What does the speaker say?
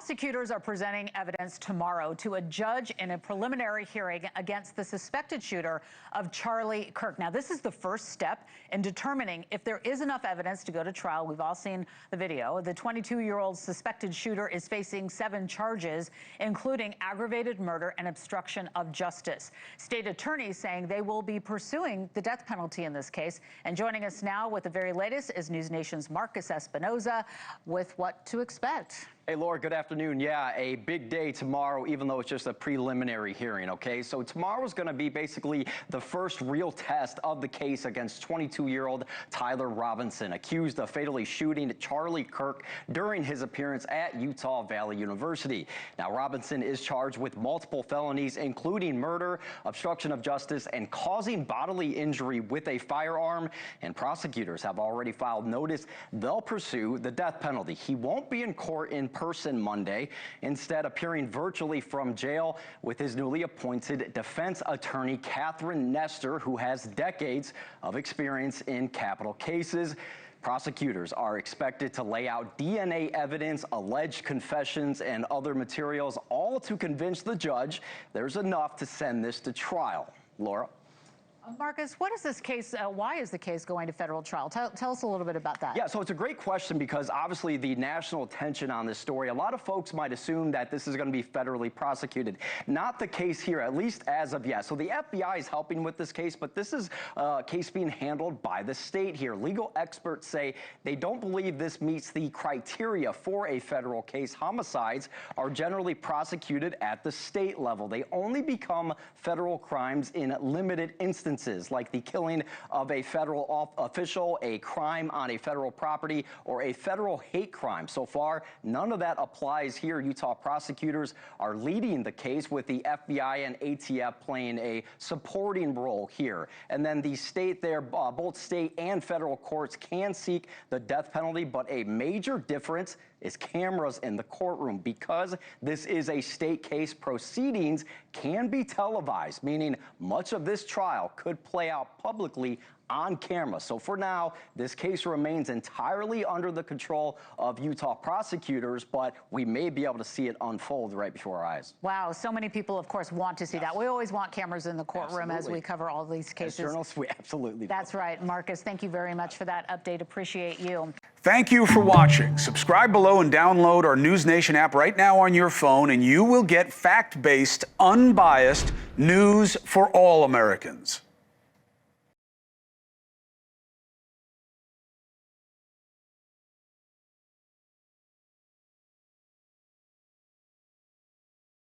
Prosecutors are presenting evidence tomorrow to a judge in a preliminary hearing against the suspected shooter of Charlie Kirk. Now, this is the first step in determining if there is enough evidence to go to trial. We've all seen the video. The 22-year-old suspected shooter is facing 7 charges, including aggravated murder and obstruction of justice. State attorneys saying they will be pursuing the death penalty in this case. And joining us now with the very latest is NewsNation's Marcus Espinoza with what to expect. Hey, Laura, good afternoon. Yeah, a big day tomorrow, even though it's just a preliminary hearing, okay? So tomorrow's going to be basically the first real test of the case against 22-year-old Tyler Robinson, accused of fatally shooting Charlie Kirk during his appearance at Utah Valley University. Now, Robinson is charged with multiple felonies, including murder, obstruction of justice, and causing bodily injury with a firearm. And prosecutors have already filed notice they'll pursue the death penalty. He won't be in court in person Monday, instead appearing virtually from jail with his newly appointed defense attorney, Catherine Nestor, who has decades of experience in capital cases. Prosecutors are expected to lay out DNA evidence, alleged confessions, and other materials, all to convince the judge there's enough to send this to trial. Laura? Marcus, what is this case? Why is the case going to federal trial? Tell us a little bit about that. Yeah, so it's a great question because obviously the national attention on this story, a lot of folks might assume that this is going to be federally prosecuted. Not the case here, at least as of yet. So the FBI is helping with this case, but this is a case being handled by the state here. Legal experts say they don't believe this meets the criteria for a federal case. Homicides are generally prosecuted at the state level. They only become federal crimes in limited instances, like the killing of a federal official, a crime on a federal property, or a federal hate crime. So far, none of that applies here. Utah prosecutors are leading the case, with the FBI and ATF playing a supporting role here. And then the state there, both state and federal courts can seek the death penalty, but a major difference is cameras in the courtroom. Because this is a state case, proceedings can be televised, meaning much of this trial could play out publicly on camera. So for now, this case remains entirely under the control of Utah prosecutors, but we may be able to see it unfold right before our eyes. Wow, so many people, of course, want to see that. We always want cameras in the courtroom as we cover all these cases. As journalists, we absolutely do. That's right. Marcus, thank you very much for that update. Appreciate you. Thank you for watching. Subscribe below and download our NewsNation app right now on your phone, and you will get fact-based, unbiased news for all Americans.